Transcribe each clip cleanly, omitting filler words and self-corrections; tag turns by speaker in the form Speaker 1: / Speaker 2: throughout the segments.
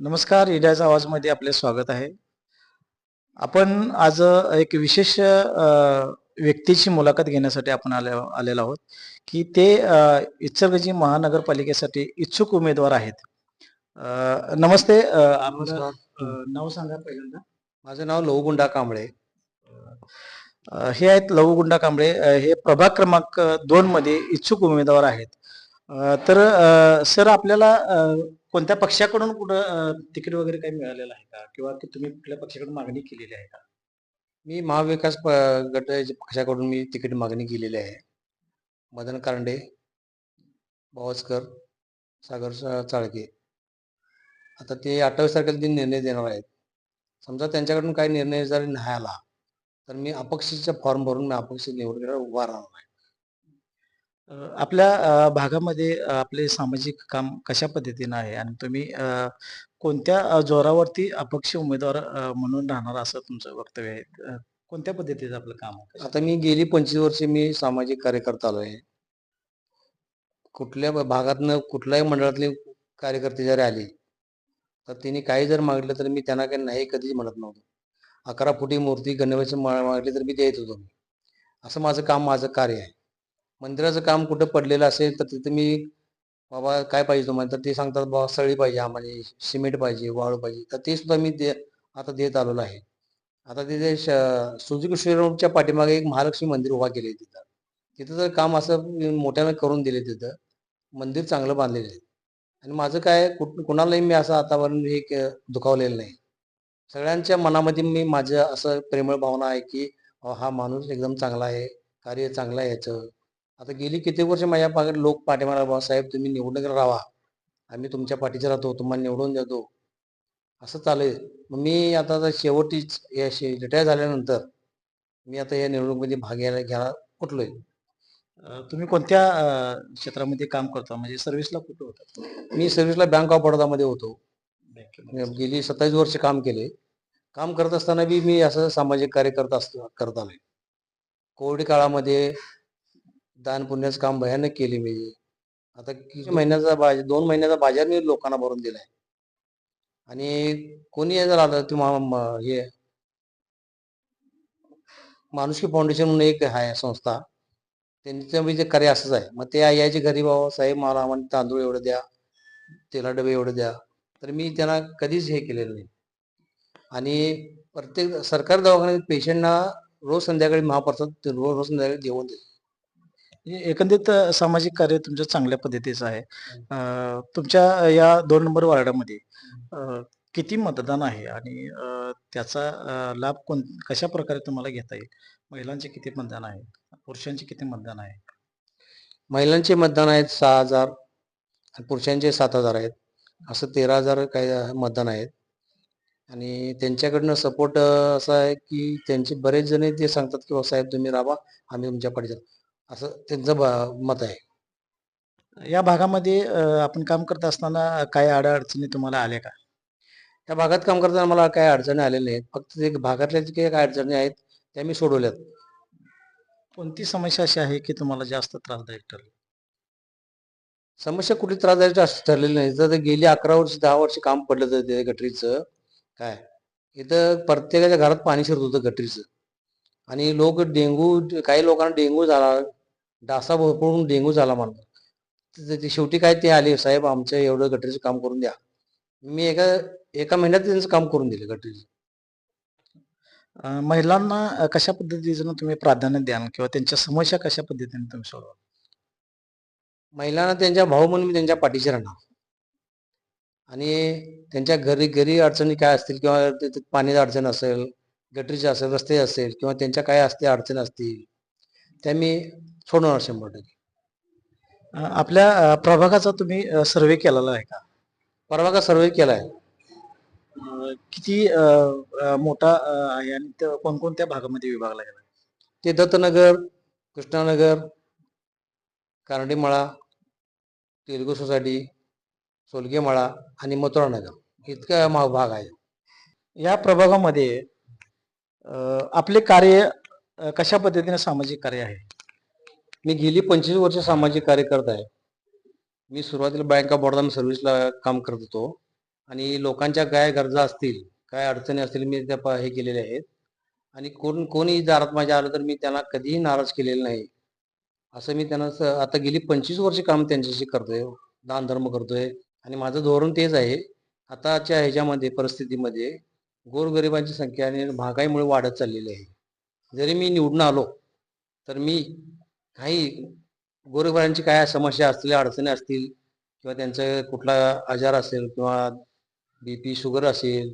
Speaker 1: नमस्कार, ईडाचा आवाजमध्ये आपले स्वागत आहे. आपण आज एक विशेष व्यक्तीची मुलाखत घेण्यासाठी आपण आलेलो आहोत, की ते इचलकरंजी महानगरपालिकेसाठी इच्छुक उमेदवार आहेत. नमस्ते. आपलं
Speaker 2: नमस्कार.
Speaker 1: नाव सांगा पहिल्यांदा.
Speaker 2: माझं नाव लवगुंडा कांबळे.
Speaker 1: हे आहेत लवगुंडा कांबळे. हे प्रभाग क्रमांक 2 मध्ये इच्छुक उमेदवार आहेत. तर सर आपल्याला कोणत्या पक्षाकडून कुठं तिकीट वगैरे काही मिळालेलं आहे का? किंवा की तुम्ही कुठल्या पक्षाकडून मागणी केलेली आहे का?
Speaker 2: मी महाविकास गट पक्षाकडून मी तिकीट मागणी केलेली आहे. मदन कारंडे, बावस्कर, सागर चाळके. आता ते 28 तारखेला ते निर्णय देणार आहेत. समजा त्यांच्याकडून काही निर्णय जर नाही आला, तर मी अपक्षचा फॉर्म भरून मी अपक्ष निवडणुकीला उभा राहणार आहे.
Speaker 1: आपल्या भागामध्ये आपले सामाजिक काम कशा पद्धतीनं आहे आणि तुम्ही कोणत्या जोरावरती अपक्ष उमेदवार म्हणून राहणार असं तुमचं वक्तव्य आहे? कोणत्या पद्धतीचं आपलं काम आहे?
Speaker 2: आता मी गेली 25 वर्षे मी सामाजिक कार्यकर्ता आलो आहे. कुठल्या भागातनं कुठल्याही मंडळातले कार्यकर्ते जरी आले, तर त्यांनी काही जर मागितलं तर मी त्यांना काही नाही कधीच म्हणत नव्हतो. 11 फुटी मूर्ती गणवेश मागली तर मी देत होतो मी. असं माझं काम, माझं कार्य आहे. मंदिराचं काम कुठं पडलेलं असेल तर तिथं मी बाबा काय पाहिजे तुम्हाला, तर ते सांगतात बाबा सळी पाहिजे आम्हाला, सिमेंट पाहिजे, वाळू पाहिजे, तर ते सुद्धा मी आता देत आलेलो आहे. आता तिथे सुझुकी शोरूमच्या पाठीमागे एक महालक्ष्मी मंदिर उभा केले तिथं. तिथं तर काम असं मोठ्यानं करून दिले तिथं. मंदिर चांगलं बांधलेलं आहे. आणि माझं काय कुणालाही मी असं आतापर्यंत दुखावलेलं नाही. सगळ्यांच्या मनामध्ये मी माझं असं प्रेमळ भावना आहे, की हा माणूस एकदम चांगला आहे, कार्य चांगलं आहे याचं. आता गेली कित्येक वर्ष माझ्या लोक पाठीमागे बाबा साहेब तुम्ही निवडणुकीला राहा. आम्ही तुमच्या पाठीचे राहतो, तुम्हाला निवडून देतो. असं चालू आहे. मग मी आता शेवटीच रिटायर झाल्यानंतर मी आता या निवडणुकीमध्ये भाग घ्यायला उठलोय.
Speaker 1: तुम्ही कोणत्या क्षेत्रामध्ये काम करता? म्हणजे सर्व्हिसला कुठं होता?
Speaker 2: मी सर्व्हिसला बँक ऑफ बडोदामध्ये होतो.
Speaker 1: बँकेमध्ये.
Speaker 2: गेली 27 वर्ष काम केले. काम करत असताना बी मी असं सामाजिक कार्य करत आलोय. कोविड काळामध्ये दान पुण्याचं काम भयानक केले मी. आता किती महिन्याचा 2 महिन्याचा बाजार मी लोकांना भरून दिलाय. आणि कोणी जर आलं ते हे माणुसकी फाउंडेशन म्हणून एक आहे संस्था. त्यांचं म्हणजे कार्य असंच आहे. मग ते यायचे घरी बाबा साहेब मला आम्हाला तांदूळ एवढं द्या, तेला डबे एवढं द्या. तर मी त्यांना कधीच हे केलेलं नाही. आणि प्रत्येक सरकारी दवाखान्यात पेशंटना रोज संध्याकाळी महाप्रसाद रोज रोज संध्याकाळी जेवण देतो.
Speaker 1: म्हणजे एकंदरीत सामाजिक कार्य तुमचं चांगल्या पद्धतीचं आहे. तुमच्या या 2 नंबर वॉर्डामध्ये अ, किती मतदान आहे आणि त्याचा लाभ कशा प्रकारे तुम्हाला घेता येईल? महिलांचे किती मतदान आहे? पुरुषांचे किती मतदान आहे?
Speaker 2: महिलांचे मतदान आहेत 6,000 आणि पुरुषांचे 7,000 आहेत. असं 13,000 काही मतदान आहेत. आणि त्यांच्याकडनं सपोर्ट असा आहे, की त्यांचे बरेच जण ते सांगतात, की साहेब तुम्ही राहा, आम्ही तुमच्या पाठीशी असं त्यांचं मत आहे.
Speaker 1: या भागामध्ये आपण काम करत असताना काही अडचणी तुम्हाला आल्या का?
Speaker 2: त्या भागात काम करताना मला काही अडचणी आलेल्या नाहीत. फक्त ते भागातल्या जे काही अडचणी आहेत, त्या मी सोडवल्यात.
Speaker 1: कोणती समस्या अशी आहे की तुम्हाला जास्त त्रासदायक ठरली?
Speaker 2: समस्या कुठली त्रासदायक असं ठरलेली नाही. तर गेली 11 वर्ष, 10 वर्ष काम पडलं तर ते गटरीचं काय, इथं प्रत्येकाच्या घरात पाणी शिरत होतं गटरीचं. आणि लोक काही लोकांना डेंगू झाला, डासा भरपूर डेंगू झाला म्हणतात. तर ते शेवटी काय ते आले, साहेब आमचं एवढं गटरीचं काम करून द्या. मी एका महिन्यात त्यांचं काम करून दिलं गटरीचं.
Speaker 1: महिलांना कशा पद्धतीनं तुम्ही प्राधान्य द्याल किंवा त्यांच्या समस्या कशा पद्धतीने तुम्ही सोडवाल?
Speaker 2: महिलांना त्यांच्या भाऊ म्हणून मी त्यांच्या पाठीशी राहणार. आणि त्यांच्या घरी घरी अडचणी काय असतील किंवा पाण्याची अडचण असेल, गटरीची असेल, रस्ते असेल किंवा त्यांच्या काय असते अडचणी असतील, त्या मी सोडवणार 100%.
Speaker 1: आपल्या प्रभागाचा तुम्ही सर्व्हे केलेला आहे का?
Speaker 2: परवा का सर्वे केलाय.
Speaker 1: किती मोठा आहे आणि तो कोणकोणत्या भागामध्ये विभागला गेला?
Speaker 2: ते दत्तनगर, कृष्णानगर, कारंडीमळा, तेलुगू सोसायटी, सोलगेमळा आणि मथुरानगर इतका भाग आहे.
Speaker 1: या प्रभागामध्ये आपले कार्य कशा पद्धतीने सामाजिक कार्य आहे?
Speaker 2: मी गेली 25 वर्ष सामाजिक कार्य करत आहे. मी सुरुवातीला बँक ऑफ बडोदा सर्व्हिसला काम करत होतो. आणि लोकांच्या काय गरजा असतील, काय अडचणी असतील मी त्या हे केलेल्या आहेत. आणि कोणी दारात माझ्या आलं तर मी त्यांना कधीही नाराज केलेलं नाही. असं मी त्यांना आता गेली 25 वर्ष काम त्यांच्याशी करतोय, दानधर्म करतोय आणि माझं धोरण तेच आहे. आताच्या ह्याच्यामध्ये परिस्थितीमध्ये गोरगरिबांची संख्या आणि महागाईमुळे वाढत चाललेली आहे. जरी मी निवडून आलो, तर मी काही गोरगरिबांची काय समस्या असतील, अडचणी असतील किंवा त्यांचं कुठला आजार असेल किंवा बीपी, शुगर असेल,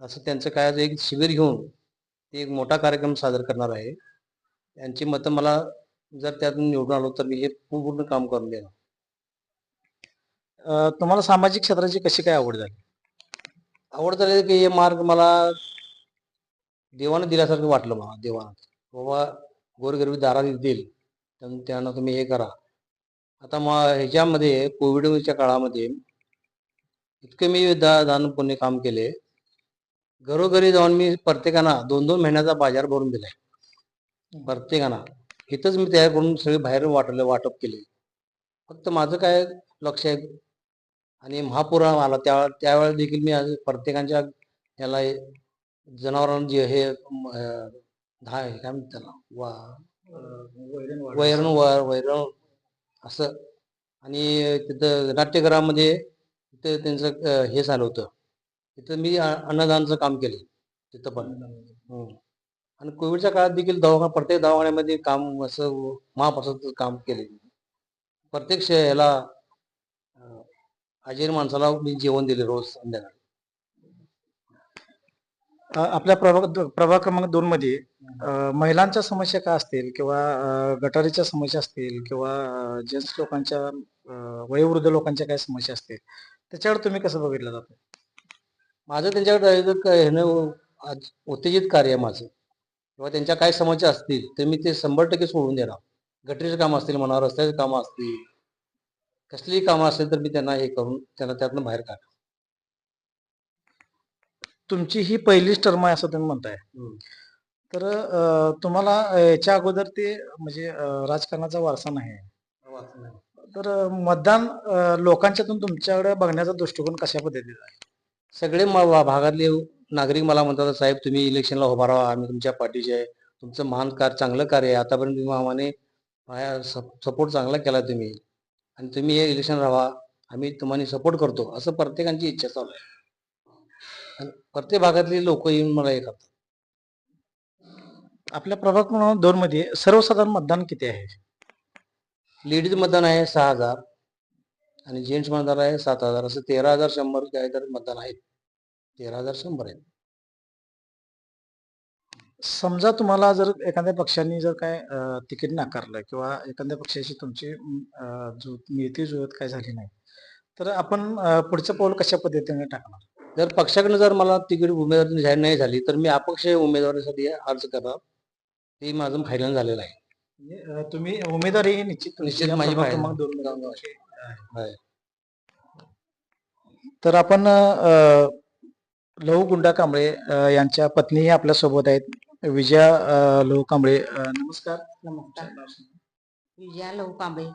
Speaker 2: असं त्यांचं काय आज एक शिबिर घेऊन ते एक मोठा कार्यक्रम सादर करणार आहे. त्यांची मतं मला जर त्यातून निवडून आलो तर मी हे पूर्ण काम करून देणार.
Speaker 1: तुम्हाला सामाजिक क्षेत्राची कशी काय आवड झाली?
Speaker 2: आवड झाली की हे मार्ग मला देवानं दिल्यासारखं वाटलं मला देवानं. बाबा गोरगरिबी दारात येतील, त्यांना तुम्ही हे करा. आता मग ह्याच्यामध्ये कोविडच्या काळामध्ये इतकं मी दान पुण्य काम केले. घरोघरी जाऊन मी प्रत्येकाला 2-2 महिन्याचा बाजार भरून दिलाय. प्रत्येकाला इथंच मी तयार करून सगळे बाहेर वाटप केले. फक्त माझं काय लक्ष आहे आणि महापूर आला त्यावेळेला देखील मी आज प्रत्येकाच्या याला जनावरांना जे हे काय म्हणतात त्याला वैरण असं आणि तिथं नाट्यगृहामध्ये तिथं त्यांचं हे झालं होतं. तिथं मी अन्नदानचं काम केलं तिथं पण. आणि कोविडच्या काळात देखील प्रत्येक दवाखान्यामध्ये काम असं महाप्रसादचं काम केले. प्रत्येक ह्याला आजारी माणसाला मी जेवण दिले रोज संध्याकाळी.
Speaker 1: आपल्या प्रभाग क्रमांक 2 मध्ये महिलांच्या समस्या काय असतील किंवा गटारीच्या समस्या असतील किंवा जेंट्स लोकांच्या वयोवृद्ध लोकांच्या काय समस्या असतील, त्याच्याकडे तुम्ही कसं बघितलं जातं?
Speaker 2: माझं त्यांच्याकडे उत्तेजित कार्य आहे माझं. किंवा त्यांच्या काय समस्या असतील तर मी ते 100% सोडून देणार. गटरीचे काम असतील म्हणा, रस्त्याचे कामं असतील, कसलीही कामं असेल तर मी त्यांना हे करून त्यांना त्यातनं बाहेर काढणार.
Speaker 1: तुमची ही पहिलीच टर्म आहे असं तुम्ही म्हणताय. तर तुम्हाला याच्या अगोदर ते म्हणजे राजकारणाचा वारसा नाही आहे. तर मतदान लोकांच्यातून तुमच्याकडे बघण्याचा दृष्टिकोन कशा पद्धतीचा आहे?
Speaker 2: सगळे भागातले नागरिक मला म्हणतात, साहेब तुम्ही इलेक्शनला उभा राहा, आम्ही तुमच्या पाठीशी आहे. तुमचं महान चांगलं कार्य आहे. आतापर्यंत तुम्ही आम्हाला सपोर्ट चांगला केला तुम्ही आणि तुम्ही हे इलेक्शन राहा, आम्ही तुम्हाला सपोर्ट करतो, असं प्रत्येकाची इच्छा चालू आहे. आणि प्रत्येक भागातली लोक येऊन मला हे करतात.
Speaker 1: आपल्या प्रभाग क्रमांक 2 मध्ये सर्वसाधारण मतदान किती आहे?
Speaker 2: लेडीज मतदान आहे 6,000 आणि जेंट्स मतदान आहे 7,000, असं 13,100 काहीतरी मतदान आहेत. 13,100 आहेत.
Speaker 1: समजा तुम्हाला जर एखाद्या पक्षाने जर काय तिकीट नाकारलं किंवा एखाद्या पक्षाशी तुमची युती जुळत काय झाली नाही, तर आपण पुढचं पाऊल कशा पद्धतीने टाकणार?
Speaker 2: जर पक्षाकडनं जर मला तिकीट उमेदवारी जाहीर नाही झाली तर मी अपक्ष उमेदवारीसाठी अर्ज करणार. ते माझं फायनल झालेलं आहे.
Speaker 1: म्हणजे तुम्ही उमेदवारी ही निश्चित
Speaker 2: माझी
Speaker 1: प्रभाग
Speaker 2: final.
Speaker 1: क्रमांक 2 मध्ये आहे. तर आपण लहू गुंडा कांबळे यांच्या पत्नीही आपल्या सोबत आहेत. विजया लहू कांबळे. नमस्कार.
Speaker 3: नमस्कार. विजया लहू कांबळे.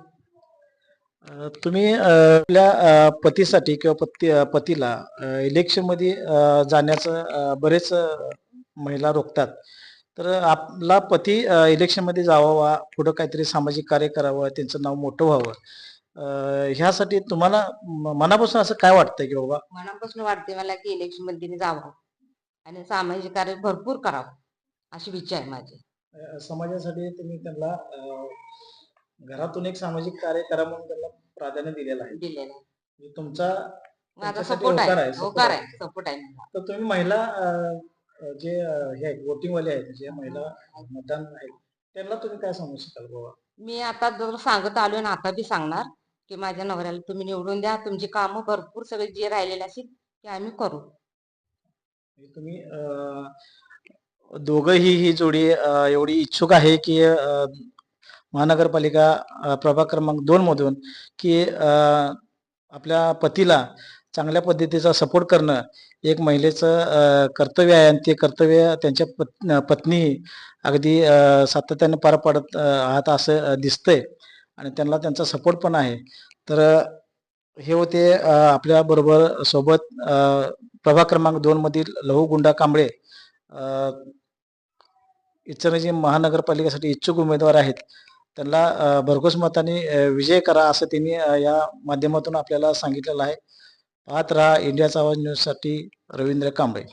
Speaker 1: तुम्ही आपल्या पतीसाठी किंवा पतीला इलेक्शन मध्ये जाण्याचं बरेच महिला रोखतात. तर आपला पती इलेक्शन मध्ये जावा, पुढे काहीतरी सामाजिक कार्य करावं, त्यांचं नाव मोठं व्हावं, ह्यासाठी तुम्हाला मनापासून असं काय वाटतंय की बाबा?
Speaker 3: मनापासून वाटते मला की इलेक्शन मध्ये जावं आणि सामाजिक कार्य भरपूर करावं अशी इच्छा आहे माझी.
Speaker 1: समाजासाठी तुम्ही त्यांना घरातून एक सामाजिक कार्य करा म्हणून त्यांना प्राधान्य दिलेलं आहे. म्हणजे तुमचा
Speaker 3: माझा
Speaker 1: त्यांच्यासाठी
Speaker 3: सपोर्ट
Speaker 1: होकार
Speaker 3: आहे,
Speaker 1: आहे,
Speaker 3: होकार आहे, सपोर्ट आहे मला.
Speaker 1: तर तुम्ही महिला जे हे आहेत वोटिंग वाले आहेत, जे महिला मतदान आहेत, त्यांना तुम्ही काय सांगू शकाल बाबा?
Speaker 3: मी आता जर सांगत आलोय ना आता बी सांगणार की माझ्या नवऱ्याला तुम्ही निवडून द्या, तुमची कामं भरपूर सगळे जे राहिलेले असतील ते आम्ही करू.
Speaker 1: म्हणजे तुम्ही दोघंही ही जोडी एवढी इच्छुक आहे की महानगरपालिका प्रभाग क्रमांक 2 मधून की आपल्या पतीला चांगल्या पद्धतीचा सपोर्ट करणं एक महिलेचं कर्तव्य आहे आणि ते कर्तव्य त्यांच्या पत्नी अगदी सातत्याने पार पाडत आहात असं दिसतंय आणि त्यांना त्यांचा सपोर्ट पण आहे. तर हे होते आपल्या बरोबर सोबत प्रभाग क्रमांक 2 मधील लहू गुंडा कांबळे इचलकरंजी महानगरपालिकेसाठी इच्छुक उमेदवार आहेत. त्यांना भरघोस मताने विजय करा असं त्यांनी या माध्यमातून आपल्याला सांगितलेलं आहे. पाहत रहा इंडियाचा आवाज न्यूजसाठी रवींद्र कांबळे.